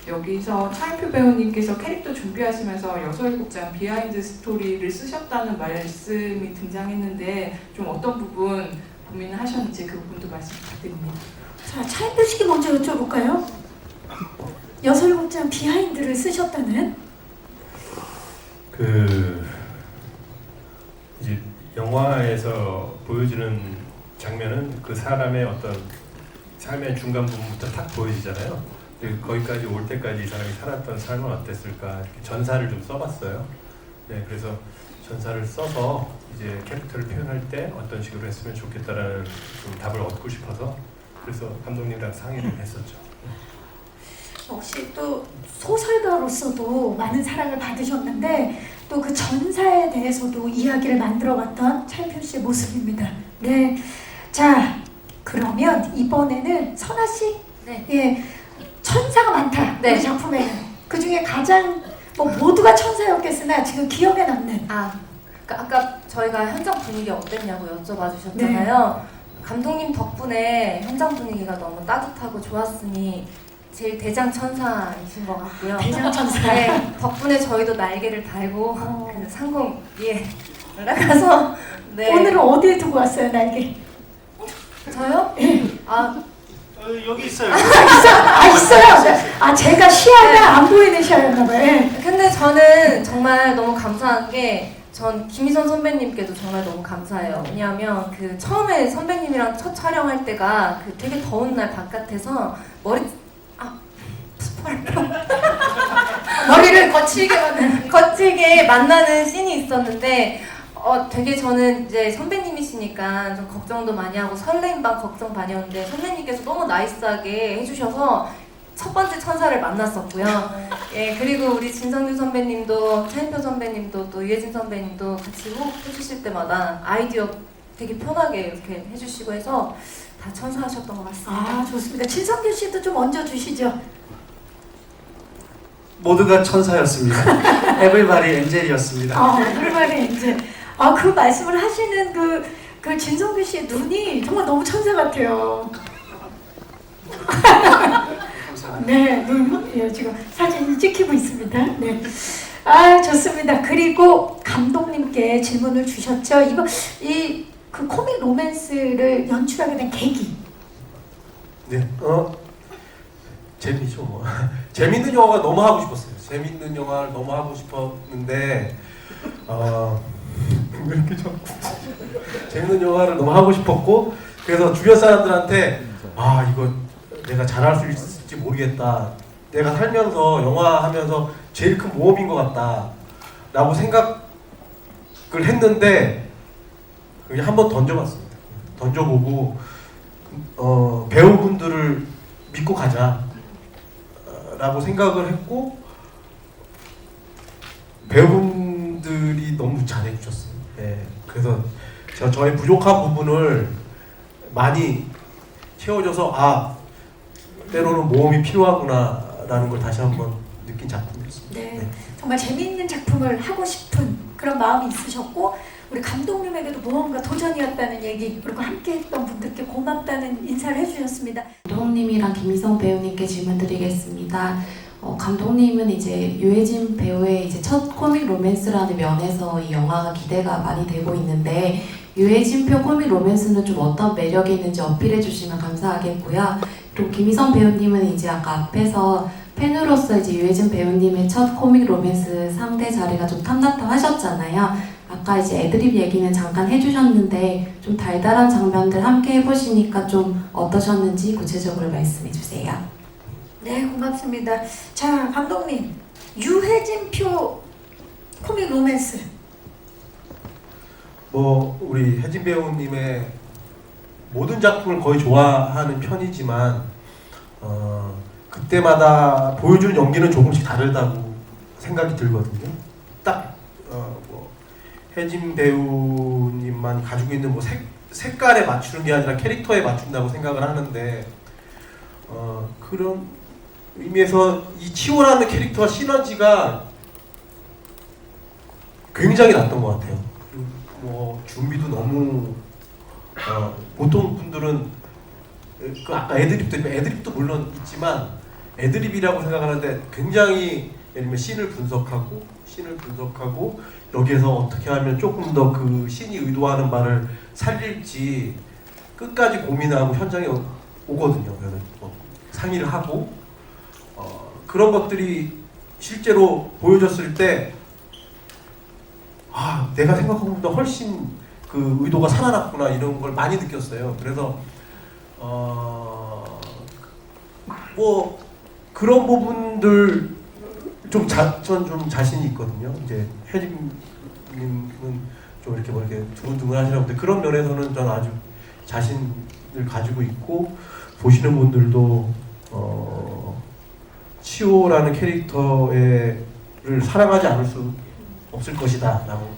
여기서 차인표 배우님께서 캐릭터 준비하시면서 여설곡장 비하인드 스토리를 쓰셨다는 말씀이 등장했는데 좀 어떤 부분 고민을 하셨는지 그 부분도 말씀 부탁드립니다. 자, 차인표 씨께 먼저 여쭤볼까요? 여설곡장 비하인드를 쓰셨다는? 이제 영화에서 보여주는 장면은 그 사람의 어떤 삶의 중간 부분부터 탁 보여지잖아요. 거기까지 올 때까지 이 사람이 살았던 삶은 어땠을까 이렇게 전사를 좀 써봤어요. 네, 그래서 전사를 써서 이제 캐릭터를 표현할 때 어떤 식으로 했으면 좋겠다라는 좀 답을 얻고 싶어서 그래서 감독님이랑 상의를 했었죠. 역시 또 소설가로서도 많은 사랑을 받으셨는데 또 그 전사에 대해서도 이야기를 만들어봤던 차인표 씨의 모습입니다. 네, 자 그러면 이번에는 선아 씨, 네. 예, 천사가 많다. 네. 우리 작품에는 그 중에 가장 모두가 천사였겠으나 지금 기억에 남는. 아까 저희가 현장 분위기 어땠냐고 여쭤봐 주셨잖아요. 감독님 덕분에 현장 분위기가 너무 따뜻하고 좋았으니 제일 대장 천사이신 것 같고요. 대장 천사. 네, 덕분에 저희도 날개를 달고 그 상공 위에 올라가서 네. 오늘은 어디에 두고 왔어요, 날개? 저요? 여기 있어요. 있어요. 제가 시야가 안 보이는 시야였나 봐요. 예. 근데 저는 정말 너무 감사한 게 전 김희선 선배님께도 정말 너무 감사해요. 왜냐하면 처음에 선배님이랑 첫 촬영할 때가 되게 더운 날 바깥에서 머리를 거칠게 만나는 씬이 있었는데 되게 저는 이제 선배님이시니까 좀 걱정도 많이 하고 설레임 반 걱정 반이었는데 선배님께서 너무 나이스하게 해주셔서 첫 번째 천사를 만났었고요. 예, 그리고 우리 진성규 선배님도 차인표 선배님도 또 유해진 선배님도 같이 호흡해주실 때마다 아이디어 되게 편하게 이렇게 해주시고 해서 다 천사하셨던 것 같습니다. 좋습니다. 진성규 씨도 좀 얹어주시죠. 모두가 천사였습니다. 에블바리 엔젤이었습니다. 에블바리 엔젤. 그 말씀을 하시는 그 진성규 씨의 눈이 정말 너무 천사 같아요. 네, 눈 지금 사진이 찍히고 있습니다. 네. 좋습니다. 그리고 감독님께 질문을 주셨죠. 그 코믹 로맨스를 연출하게 된 계기. 네, 재미죠 뭐. 재밌는 영화가 너무 하고 싶었어요. 재밌는 영화를 너무 하고 싶었는데 왜 이렇게 자꾸 재밌는 영화를 너무 하고 싶었고, 그래서 주변 사람들한테 아 이거 내가 잘할 수 있을지 모르겠다, 내가 살면서 영화 하면서 제일 큰 모험인 것 같다 라고 생각을 했는데 그냥 한번 던져봤습니다. 던져보고 배우분들을 믿고 가자 라고 생각을 했고, 배우분들이 너무 잘해주셨어요. 예, 그래서 제가 저의 부족한 부분을 많이 채워줘서 아 때로는 모험이 필요하구나 라는 걸 다시 한번 느낀 작품이었습니다. 네, 정말 재미있는 작품을 하고 싶은 그런 마음이 있으셨고, 우리 감독님에게도 무언가 도전이었다는 얘기, 그리고 함께했던 분들께 고맙다는 인사를 해주셨습니다. 감독님이랑 김희성 배우님께 질문 드리겠습니다. 감독님은 이제 유해진 배우의 이제 첫 코믹 로맨스라는 면에서 이 영화가 기대가 많이 되고 있는데, 유해진표 코믹 로맨스는 좀 어떤 매력이 있는지 어필해 주시면 감사하겠고요. 그리고 김희성 배우님은 이제 아까 앞에서 팬으로서 이제 유해진 배우님의 첫 코믹 로맨스 상대 자리가 좀 탐났다고 하셨잖아요. 아까 이제 애드립 얘기는 잠깐 해주셨는데 좀 달달한 장면들 함께 해보시니까 좀 어떠셨는지 구체적으로 말씀해 주세요. 네, 고맙습니다. 자, 감독님, 유해진표 코믹 로맨스. 뭐 우리 혜진 배우님의 모든 작품을 거의 좋아하는 편이지만 그때마다 보여주는 연기는 조금씩 다르다고 생각이 들거든요. 딱 뭐 혜진 배우님만 가지고 있는 뭐 색깔에 맞추는 게 아니라 캐릭터에 맞춘다고 생각을 하는데, 그런 의미에서 이 치호라는 캐릭터와 시너지가 굉장히 났던 것 같아요. 그리고 뭐 준비도 너무 보통 분들은 그 아까 애드립도 물론 있지만 애드립이라고 생각하는데 굉장히 예를 들면 씬을 분석하고 여기에서 어떻게 하면 조금 더 그 씬이 의도하는 바를 살릴지 끝까지 고민하고 현장에 오거든요. 그래서 상의를 하고 그런 것들이 실제로 보여졌을 때 아, 내가 생각한 것보다 훨씬 그 의도가 살아났구나 이런 걸 많이 느꼈어요. 그래서 뭐 그런 부분들 전 좀 자신이 있거든요. 이제 혜진님은 좀 이렇게 뭐 이렇게 두근두근 하시는데 그런 면에서는 전 아주 자신을 가지고 있고, 보시는 분들도 치호라는 캐릭터를 사랑하지 않을 수 없을 것이다라고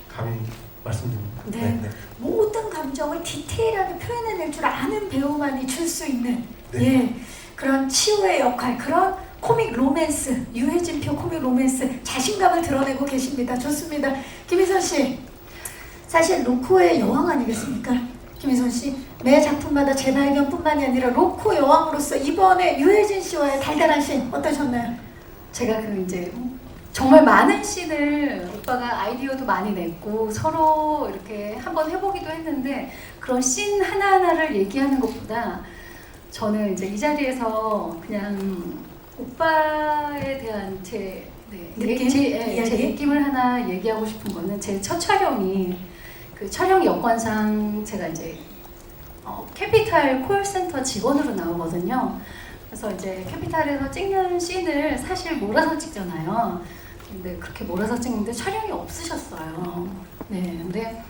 감히 말씀드립니다. 네. 모든 감정을 디테일하게 표현해낼 줄 아는 배우만이 줄 수 있는 예, 그런 치호의 역할, 그런 코믹 로맨스, 유해진표 코믹 로맨스 자신감을 드러내고 계십니다. 좋습니다. 김희선 씨, 사실 로코의 여왕 아니겠습니까? 김희선 씨, 매 작품마다 재발견뿐만이 아니라 로코 여왕으로서 이번에 유해진 씨와의 달달한 씬 어떠셨나요? 제가 그 이제 정말 많은 씬을 오빠가 아이디어도 많이 냈고 서로 이렇게 한번 해보기도 했는데, 그런 씬 하나하나를 얘기하는 것보다 저는 이제 이 자리에서 그냥 오빠에 대한 제 느낌? 제 느낌을 하나 얘기하고 싶은 거는, 제 첫 촬영이 그 촬영 여건상 제가 이제 캐피탈 콜센터 직원으로 나오거든요. 그래서 이제 캐피탈에서 찍는 씬을 사실 몰아서 찍잖아요. 근데 그렇게 몰아서 찍는데 촬영이 없으셨어요. 네, 근데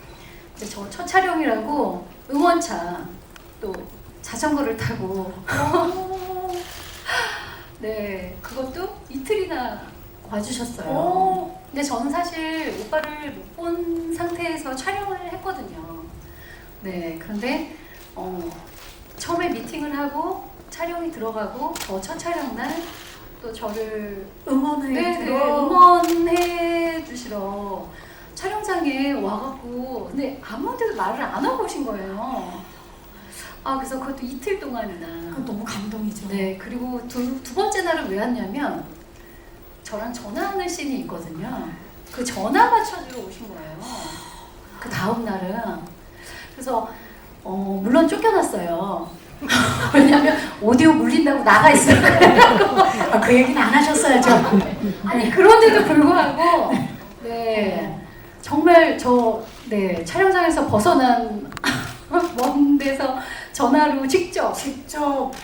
이제 저 첫 촬영이라고 응원차 또 자전거를 타고 네, 그것도 이틀이나 와주셨어요. 근데 저는 사실 오빠를 못 본 상태에서 촬영을 했거든요. 네, 그런데 처음에 미팅을 하고 촬영이 들어가고 저 첫 촬영 날 또 저를 응원해 주시러 촬영장에 와갖고, 근데 아무한테도 말을 안 하고 오신 거예요. 아, 그래서 그것도 이틀 동안이나. 너무 감동이죠. 네, 그리고 두 번째 날은 왜 왔냐면 저랑 전화하는 씬이 있거든요. 그 전화 맞춰주러 오신 거예요. 그 다음 날은. 그래서 물론 쫓겨났어요. 왜냐면 오디오 물린다고 나가 있어요. 그 얘기는 안 하셨어야죠. 아니, 그런데도 불구하고 네, 정말 촬영장에서 벗어난 먼 데서 전화로 직접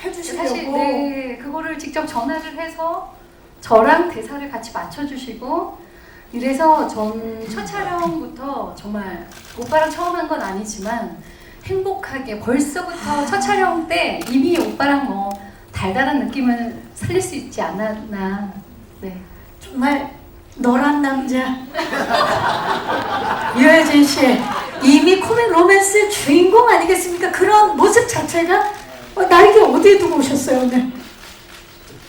해주시려고. 사실 그거를 직접 전화를 해서 저랑 대사를 같이 맞춰주시고 이래서 전 첫 촬영부터 정말 오빠랑 처음 한 건 아니지만 행복하게 벌써부터 첫 촬영 때 이미 오빠랑 뭐 달달한 느낌을 살릴 수 있지 않았나. 네. 정말 너란 남자 유해진 씨 이미 코믹 로맨스 주인공 아니겠습니까? 그런 모습 자체가 나에게 어디에 두고 오셨어요 오늘?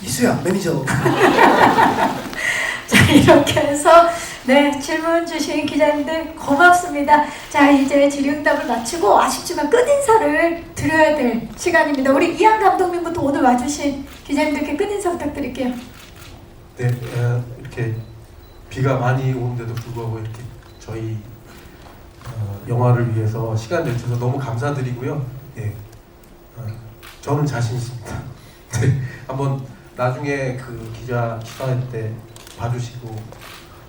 이수야 매니저. 자 이렇게 해서 질문 주신 기자님들 고맙습니다. 자 이제 질의응답을 마치고 아쉽지만 끝인사를 드려야 될 시간입니다. 우리 이한 감독님부터 오늘 와주신 기자님들께 끝인사 부탁드릴게요. 네, 이렇게 비가 많이 오는데도 불구하고 이렇게 저희 영화를 위해서 시간 내주셔서 너무 감사드리고요. 네, 저는 자신 있습니다. 네, 한번 나중에 그 기자 시사회 때 봐주시고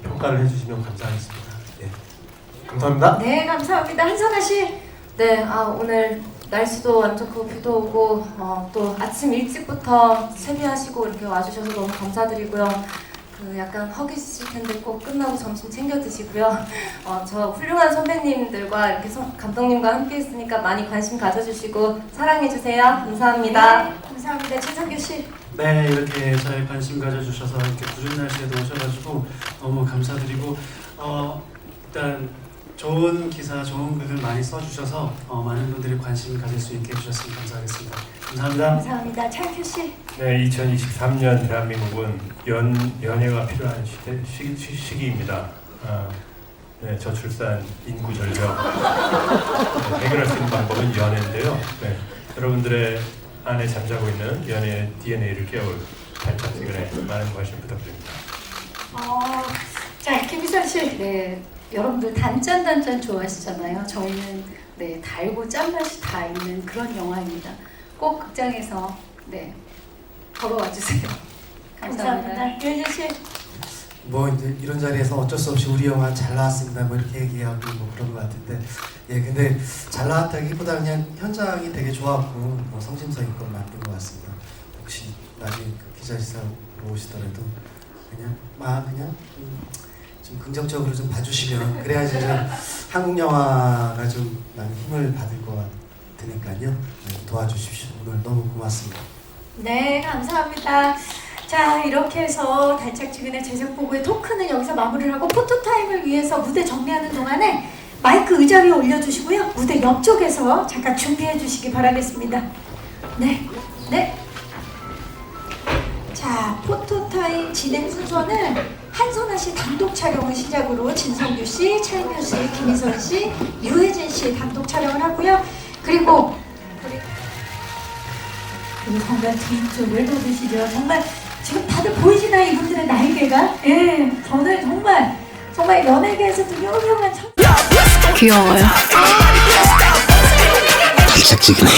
평가를 해주시면 감사하겠습니다. 네, 감사합니다. 네 감사합니다. 한선아 씨. 네, 오늘 날씨도 안 좋고 비도 오고 또 아침 일찍부터 채비하시고 이렇게 와주셔서 너무 감사드리고요. 그 약간 허기지실 텐데 꼭 끝나고 점심 챙겨 드시고요. 저 훌륭한 선배님들과 이렇게 감독님과 함께 했으니까 많이 관심 가져주시고 사랑해 주세요. 감사합니다. 네, 감사합니다. 진성규 씨. 네, 이렇게 저희 관심 가져주셔서 이렇게 궂은 날씨에도 오셔가지고 너무 감사드리고 일단 좋은 기사, 좋은 글을 많이 써주셔서 많은 분들이 관심 가질 수 있게 해주셨으면 감사하겠습니다. 감사합니다. 감사합니다. 차인표 씨. 네, 2023년 대한민국은 연예가 필요한 시기입니다. 네, 저출산, 인구 절벽 해결할 수 있는 방법은 연애인데요. 네, 여러분들의 안에 잠자고 있는 연애 DNA를 깨울 발자취근에 많은 관심 부탁드립니다. 자 김희선 씨. 네, 여러분들 단짠 좋아하시잖아요. 저희는 달고 짠맛이 다 있는 그런 영화입니다. 꼭 극장에서 보러 와주세요. 감사합니다. 유해진 씨. 뭐 이제 이런 자리에서 어쩔 수 없이 우리 영화 잘 나왔습니다 뭐 이렇게 얘기하고 뭐 그런 것 같은데 근데 잘 나왔다기보다 그냥 현장이 되게 좋았고 뭐 성심성 있고 만든 것 같습니다. 혹시 나중에 기자시사 오시더라도 그냥 좀 긍정적으로 좀 봐주시면 그래야지 좀 한국 영화가 좀 많은 힘을 받을 것 같으니까요. 도와주십시오. 오늘 너무 고맙습니다. 네 감사합니다. 자 이렇게 해서 달짝지근의 제작보고의 토크는 여기서 마무리를 하고 포토타임을 위해서 무대 정리하는 동안에 마이크 의자 위에 올려주시고요. 무대 옆쪽에서 잠깐 준비해 주시기 바라겠습니다. 네. 자 포토타임 진행 순서는 한선아 씨 단독 촬영을 시작으로 진성규 씨, 차인표 씨, 김희선 씨, 유해진 씨 단독 촬영을 하고요. 그리고 정말 뒤쪽을 도주시죠. 정말 지금 다들 보이시나요? 이분들의 날개가? 저는 정말 연예계에서도 유명한 귀여워요. 달짝지근해.